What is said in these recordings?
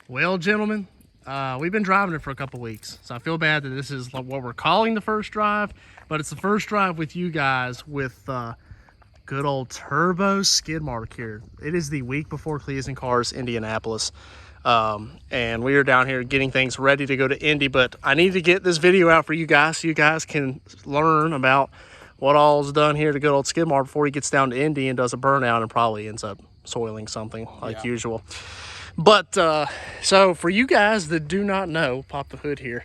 Well, gentlemen, we've been driving it for a couple weeks, so I feel bad that this is what we're calling the first drive, but it's the first drive with you guys with good old turbo skid mark here. It is the week before Cleats and Cars Indianapolis, and we are down here getting things ready to go to Indy, but I need to get this video out for you guys so you guys can learn about what all's done here to good old skid mark before he gets down to Indy and does a burnout and probably ends up soiling something like usual. But so for you guys that do not know, pop the hood here,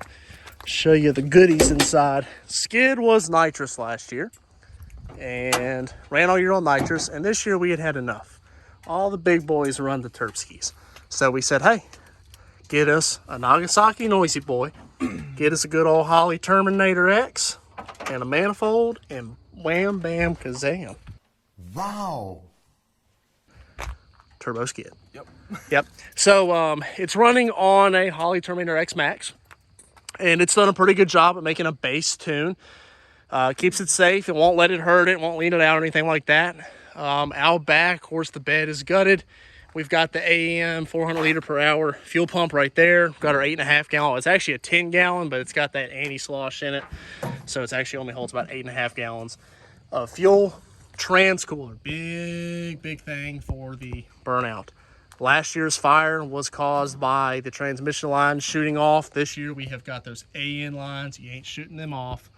show you the goodies inside. Skid was nitrous last year and ran all year on nitrous, and this year we had enough. All the big boys run the Terpskis, so we said, hey, get us a Nagasaki Noisy Boy, get us a good old Holley Terminator X and a manifold, and wham bam kazam. Wow. Turbo skid. Yep. Yep. So it's running on a Holley Terminator X Max, and it's done a pretty good job at making a bass tune. Keeps it safe. It won't let it hurt it. Won't lean it out or anything like that. Out back, of course, the bed is gutted. We've got the AEM 400 liter per hour fuel pump right there. Got our 8.5 gallon. It's actually a 10 gallon, but it's got that anti-slosh in it, so it's actually only holds about 8.5 gallons of fuel. Trans cooler, big thing for the burnout. Last year's fire was caused by the transmission lines shooting off. This year we have got those AN lines. You ain't shooting them off.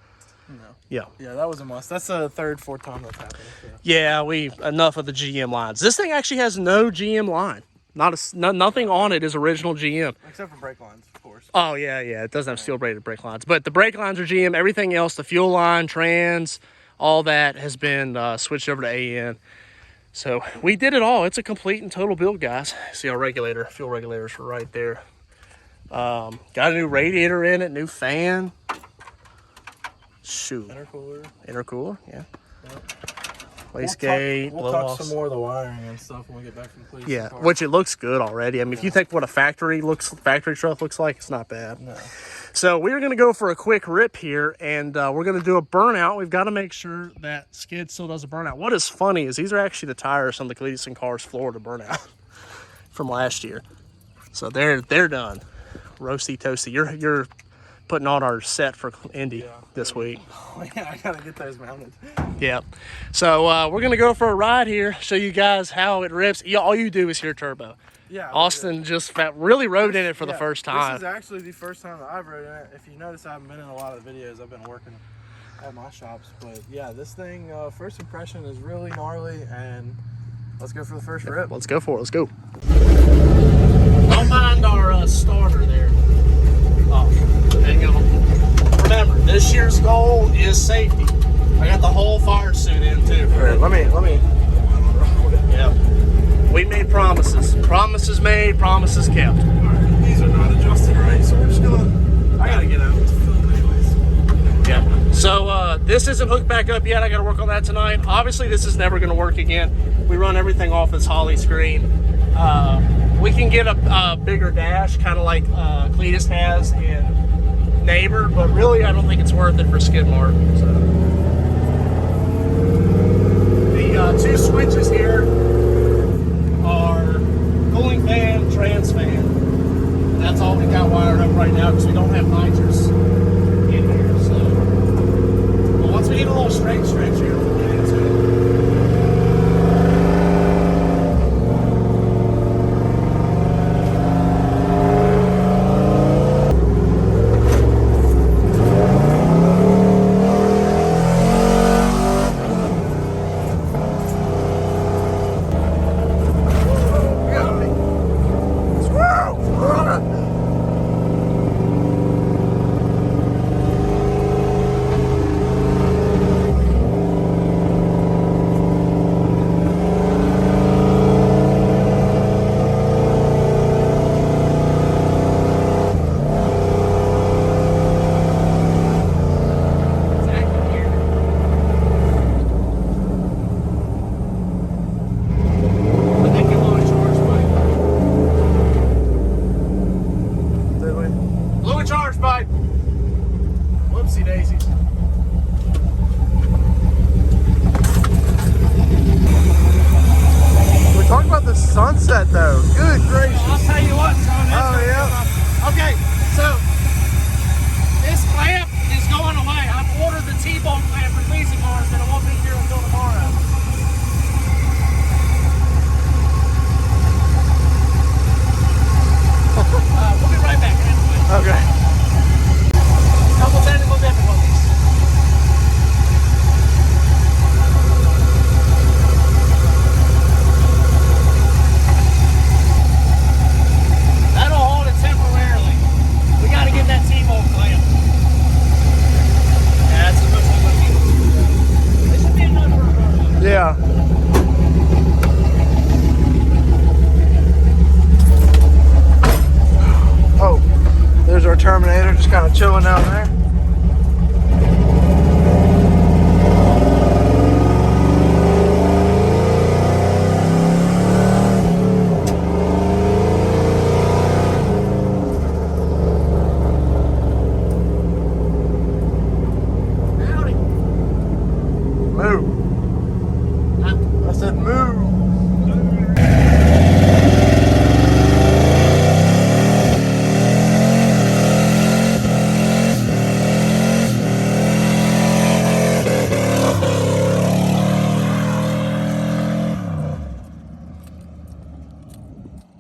No. Yeah. Yeah, that was a must. That's the third, fourth time that's happened. Yeah, enough of the GM lines. This thing actually has no GM line. Nothing on it is original GM. Except for brake lines, of course. Oh, yeah. It doesn't have steel braided brake lines. But the brake lines are GM. Everything else, the fuel line, trans, all that has been switched over to AN. So we did it all. It's a complete and total build, guys. See our regulator, fuel regulators are right there. Got a new radiator in it, new fan. Shoot. Intercooler, yeah. Yep. Wastegate, we'll talk some more of the wiring and stuff when we get back from Cleats. Yeah, which it looks good already. I mean, if you think what a factory truck looks like, it's not bad. No. So we're going to go for a quick rip here, and we're going to do a burnout. We've got to make sure that skid still does a burnout. What is funny is these are actually the tires on the Cleats and Cars Florida burnout from last year. So they're done. Roasty toasty. You're putting on our set for Indy this week. Oh, yeah, I got to get those mounted. Yeah. So we're going to go for a ride here, show you guys how it rips. All you do is hear turbo. Yeah, Austin just really rode in it for the first time. This is actually the first time that I've rode in it. If you notice, I haven't been in a lot of the videos. I've been working at my shops. But yeah, this thing, first impression is really gnarly, and let's go for the first rip. Let's go for it. Let's go. Don't mind our starter there. Oh, hang on. Remember, this year's goal is safety. I got the whole fire suit in too. All right, let me. Yeah. We made promises. Promises made, promises kept. All right, these are not adjusted right, so we're just gonna. I gotta get out to film anyways. Yeah. So this isn't hooked back up yet. I gotta work on that tonight. Obviously, this is never gonna work again. We run everything off this Holley screen. We can get a bigger dash, kind of like Cletus has in Neighbor, but really, I don't think it's worth it for skid mark. So the two switches here are cooling fan, trans fan. That's all we got wired up right now because we don't have nitrous in here. So, but once we get a little stretch here, we'll get into it. Whoopsie daisies. We're talking about the sunset though. Good gracious. I'll tell you what, son, that's chilling down there.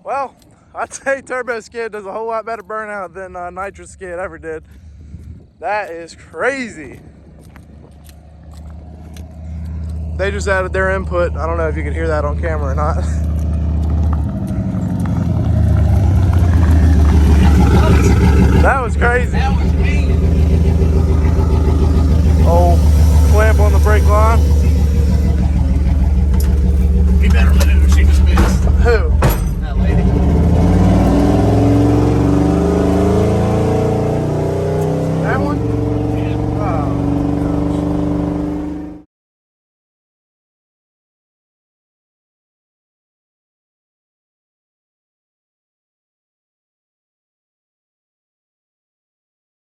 Well, I'd say turbo skid does a whole lot better burnout than nitrous skid ever did. That is crazy. They just added their input. I don't know if you could hear that on camera or not.